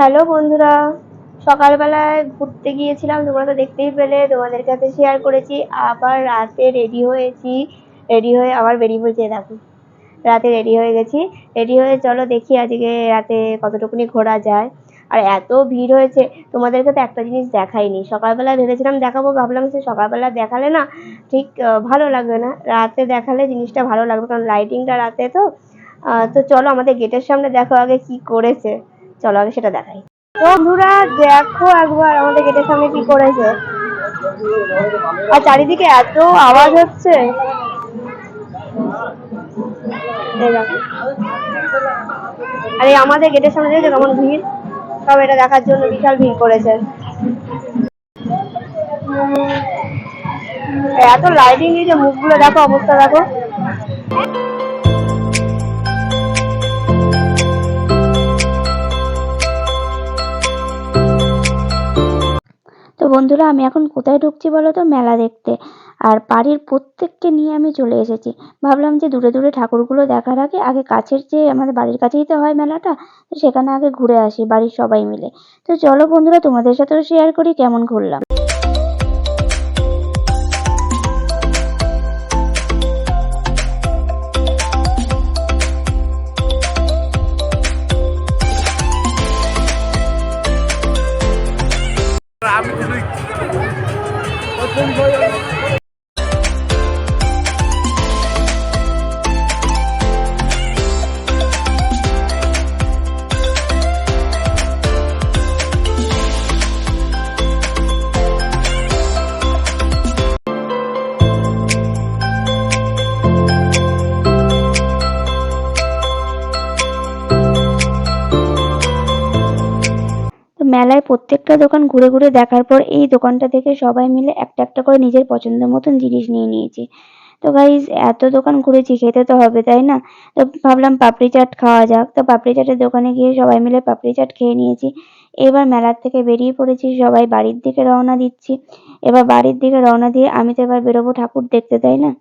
Hello বন্ধুরা, সকালবেলায় ঘুরতে গিয়েছিলাম, তোমরা তো দেখতেই পেলে, তোমাদের কাছে শেয়ার করেছি। আবার রাতে রেডি হয়েছি, রেডি হয়ে আবার বেরিয়ে পড়েছি। দেখো রাতে রেডি হয়ে গেছি, রেডি হয়ে চলো দেখি আজকে রাতে কতটুকুনি ঘোরা যায়। আর এত ভিড় হয়েছে, তোমাদেরকে তো একটা জিনিস দেখাইনি। সকালবেলা ভেবেছিলাম দেখাবো, ভাবলাম যে সকালবেলা দেখালে না ঠিক ভালো লাগবে না, রাতে দেখালে জিনিসটা ভালো লাগবে, কারণ লাইটিংটা রাতে তো। তো চলো আমাদের গেটের সামনে দেখো আগে কি করেছে, চলো আগে সেটা দেখাই। বন্ধুরা দেখো একবার আমাদের গেটের সামনে কি করেছে, আর চারিদিকে এত আওয়াজ হচ্ছে। আর এই আমাদের গেটের সামনে দেখছো কেমন ভিড়, সব এটা দেখার জন্য বিশাল ভিড় করেছে। এত লাইটিং দিয়েছে, মুখগুলো দেখো, অবস্থা দেখো। তো বন্ধুরা আমি এখন কোথায় ঢুকছি বলো তো, মেলা দেখতে। আর বাড়ির প্রত্যেককে নিয়ে আমি চলে এসেছি। ভাবলাম যে দূরে দূরে ঠাকুরগুলো দেখার আগে আগে কাছের, যে আমাদের বাড়ির কাছেই তো হয় মেলাটা, তো সেখানে আগে ঘুরে আসি বাড়ির সবাই মিলে। তো চলো বন্ধুরা তোমাদের সাথেও শেয়ার করি কেমন ঘুরলাম। মেলায় প্রত্যেকটা দোকান ঘুরে ঘুরে দেখার পর এই দোকানটা থেকে সবাই মিলে একটা একটা করে নিজের পছন্দ মতন জিনিস নিয়ে নিয়েছি। তো গাইজ এত দোকান ঘুরেছি, খেতে তো হবে তাই না। তো ভাবলাম পাপড়ি চাট খাওয়া যাক, তো পাপড়ি চাটের দোকানে গিয়ে সবাই মিলে পাপড়ি চাট খেয়ে নিয়েছি। এবার মেলার থেকে বেরিয়ে পড়েছি, সবাই বাড়ির দিকে রওনা দিচ্ছি। এবার বাড়ির দিকে রওনা দিয়ে আমি তো এবার বেরোবো ঠাকুর দেখতে, তাই না।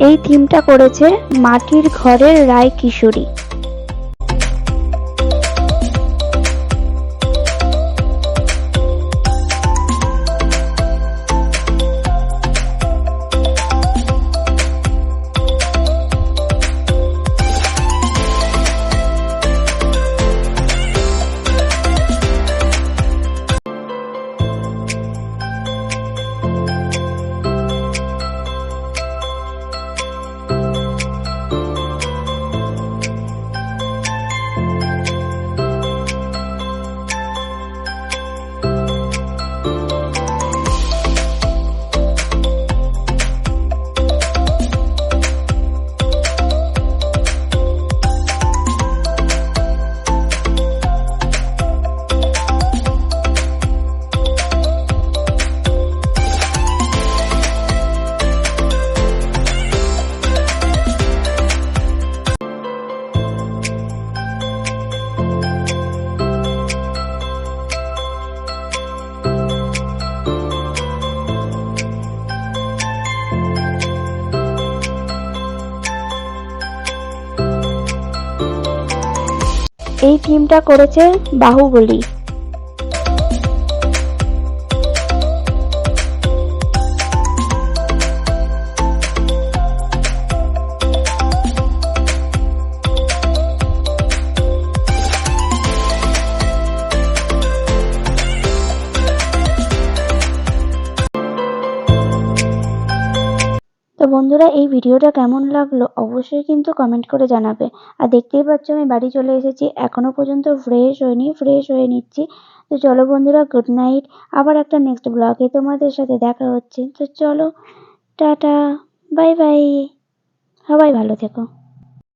এই থিমটা করেছে মাটির ঘরের রায় কিশোরী। এই থিমটা করেছে বাহুবলী। তো বন্ধুরা এই ভিডিওটা কেমন লাগলো অবশ্যই কিন্তু কমেন্ট করে জানাবে। আর দেখতেই পাচ্ছ আমি বাড়ি চলে এসেছি, এখনো পর্যন্ত ফ্রেশ হয়নি, ফ্রেশ হয়ে নিচ্ছি। তো চলো বন্ধুরা, গুড নাইট। আবার একটা নেক্সট ব্লগে তোমাদের সাথে দেখা হচ্ছে। তো চলো, টাটা, বাই বাই, সবাই ভালো থেকো।